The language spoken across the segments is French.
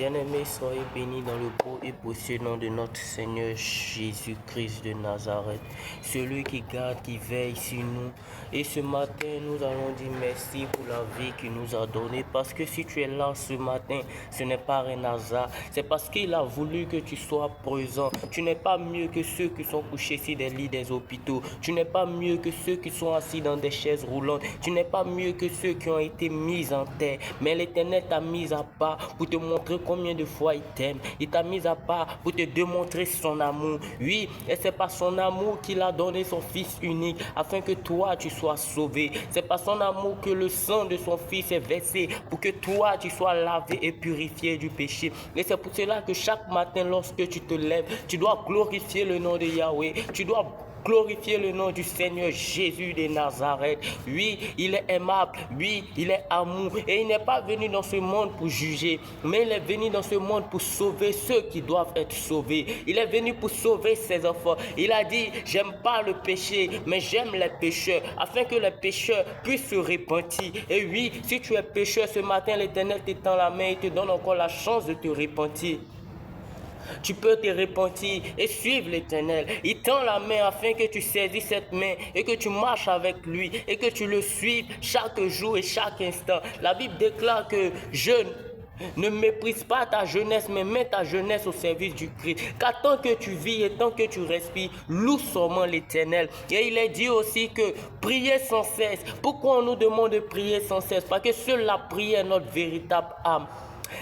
Bien-aimés, soyez bénis dans le beau et précieux nom de notre Seigneur Jésus-Christ de Nazareth, celui qui garde, qui veille sur nous. Et ce matin, nous allons dire merci pour la vie qu'il nous a donnée, parce que si tu es là ce matin, ce n'est pas un hasard, c'est parce qu'il a voulu que tu sois présent. Tu n'es pas mieux que ceux qui sont couchés sur des lits des hôpitaux, tu n'es pas mieux que ceux qui sont assis dans des chaises roulantes, tu n'es pas mieux que ceux qui ont été mis en terre, mais l'Éternel t'a mis à part pour te montrer combien de fois il t'aime. Il t'a mis à part pour te démontrer son amour. Oui, et c'est par son amour qu'il a donné son Fils unique, afin que toi tu sois sauvé. C'est par son amour que le sang de son Fils est versé, pour que toi tu sois lavé et purifié du péché. Et c'est pour cela que chaque matin, lorsque tu te lèves, tu dois glorifier le nom de Yahweh. Tu dois glorifier le nom du Seigneur Jésus de Nazareth. Oui, il est aimable. Oui, il est amour. Et il n'est pas venu dans ce monde pour juger, mais il est venu dans ce monde pour sauver ceux qui doivent être sauvés. Il est venu pour sauver ses enfants. Il a dit, j'aime pas le péché, mais j'aime les pécheurs, afin que les pécheurs puissent se repentir. Et oui, si tu es pécheur ce matin, l'Éternel t'étend la main et te donne encore la chance de te repentir. Tu peux te repentir et suivre l'Éternel. Il tend la main afin que tu saisisses cette main et que tu marches avec lui et que tu le suives chaque jour et chaque instant. La Bible déclare que jeune, ne méprise pas ta jeunesse, mais mets ta jeunesse au service du Christ. Car tant que tu vis et tant que tu respires, loue seulement l'Éternel. Et il est dit aussi que priez sans cesse. Pourquoi on nous demande de prier sans cesse? Parce que seule la prière est notre véritable âme.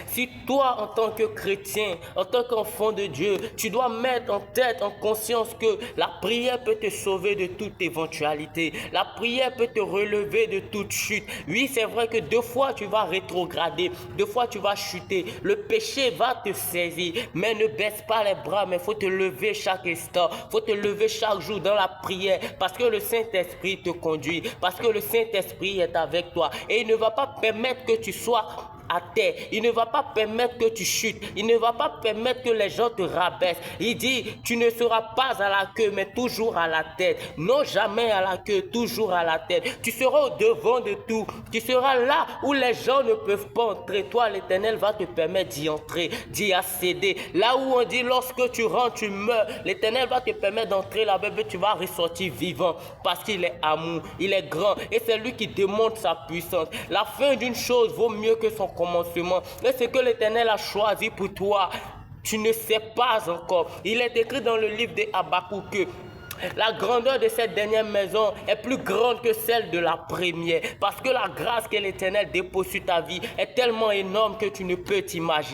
Si toi, en tant que chrétien, en tant qu'enfant de Dieu, tu dois mettre en tête, en conscience que la prière peut te sauver de toute éventualité. La prière peut te relever de toute chute. Oui, c'est vrai que deux fois tu vas rétrograder, deux fois tu vas chuter. Le péché va te saisir, mais ne baisse pas les bras, mais il faut te lever chaque instant. Il faut te lever chaque jour dans la prière, parce que le Saint-Esprit te conduit, parce que le Saint-Esprit est avec toi. Et il ne va pas permettre que tu sois à terre. Il ne va pas permettre que tu chutes. Il ne va pas permettre que les gens te rabaissent. Il dit, tu ne seras pas à la queue, mais toujours à la tête. Non, jamais à la queue, toujours à la tête. Tu seras au devant de tout. Tu seras là où les gens ne peuvent pas entrer. Toi, l'Éternel va te permettre d'y entrer, d'y accéder. Là où on dit, lorsque tu rentres, tu meurs. L'Éternel va te permettre d'entrer là-bas, mais tu vas ressortir vivant. Parce qu'il est amour, il est grand. Et c'est lui qui démontre sa puissance. La fin d'une chose vaut mieux que son commencement. Et ce que l'Éternel a choisi pour toi, tu ne sais pas encore. Il est écrit dans le livre de Habakkuk que la grandeur de cette dernière maison est plus grande que celle de la première. Parce que la grâce que l'Éternel dépose sur ta vie est tellement énorme que tu ne peux t'imaginer.